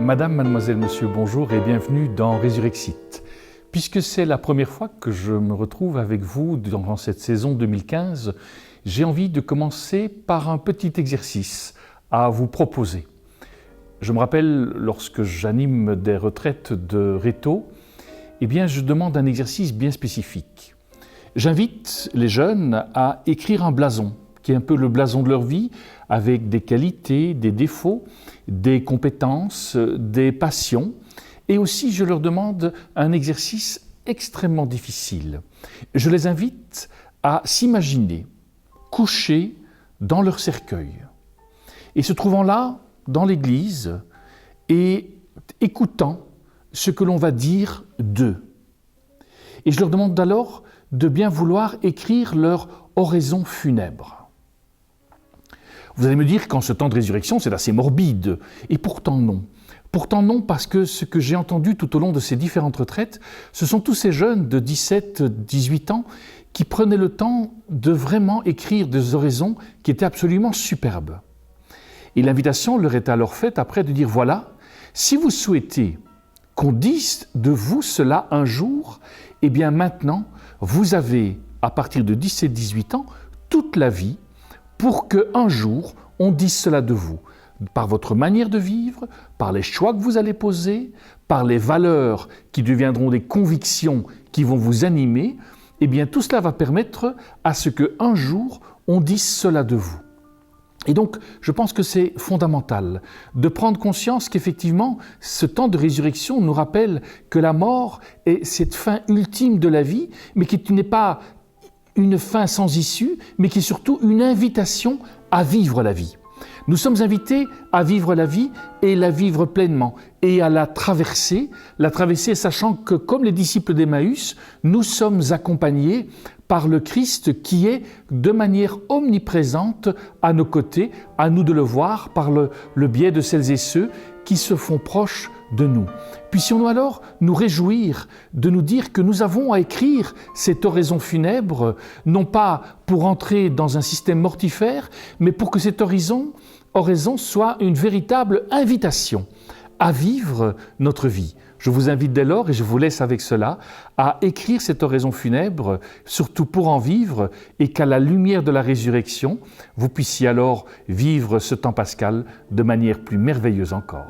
Madame, mademoiselle, monsieur, bonjour et bienvenue dans Résurrexit. Puisque c'est la première fois que je me retrouve avec vous durant cette saison 2015, j'ai envie de commencer par un petit exercice à vous proposer. Je me rappelle, lorsque j'anime des retraites de réto, je demande un exercice bien spécifique. J'invite les jeunes à écrire un blason, qui est un peu le blason de leur vie, avec des qualités, des défauts, des compétences, des passions. Et aussi, je leur demande un exercice extrêmement difficile. Je les invite à s'imaginer couchés dans leur cercueil et se trouvant là, dans l'église, et écoutant ce que l'on va dire d'eux. Et je leur demande alors de bien vouloir écrire leur oraison funèbre. Vous allez me dire qu'en ce temps de résurrection, c'est assez morbide. Et pourtant non. Pourtant non, parce que ce que j'ai entendu tout au long de ces différentes retraites, ce sont tous ces jeunes de 17-18 ans qui prenaient le temps de vraiment écrire des oraisons qui étaient absolument superbes. Et l'invitation leur est alors faite après de dire, voilà, si vous souhaitez qu'on dise de vous cela un jour, maintenant, vous avez, à partir de 17-18 ans, toute la vie pour qu'un jour, on dise cela de vous, par votre manière de vivre, par les choix que vous allez poser, par les valeurs qui deviendront des convictions qui vont vous animer, tout cela va permettre à ce qu'un jour, on dise cela de vous. Et donc, je pense que c'est fondamental de prendre conscience qu'effectivement, ce temps de résurrection nous rappelle que la mort est cette fin ultime de la vie, mais qui n'est pas une fin sans issue, mais qui est surtout une invitation à vivre la vie. Nous sommes invités à vivre la vie et la vivre pleinement et à la traverser sachant que, comme les disciples d'Emmaüs, nous sommes accompagnés par le Christ qui est de manière omniprésente à nos côtés, à nous de le voir par le biais de celles et ceux qui se font proches de nous. Puissions-nous alors nous réjouir de nous dire que nous avons à écrire cette oraison funèbre, non pas pour entrer dans un système mortifère, mais pour que cette oraison soit une véritable invitation à vivre notre vie. Je vous invite dès lors, et je vous laisse avec cela, à écrire cette oraison funèbre, surtout pour en vivre, et qu'à la lumière de la résurrection, vous puissiez alors vivre ce temps pascal de manière plus merveilleuse encore.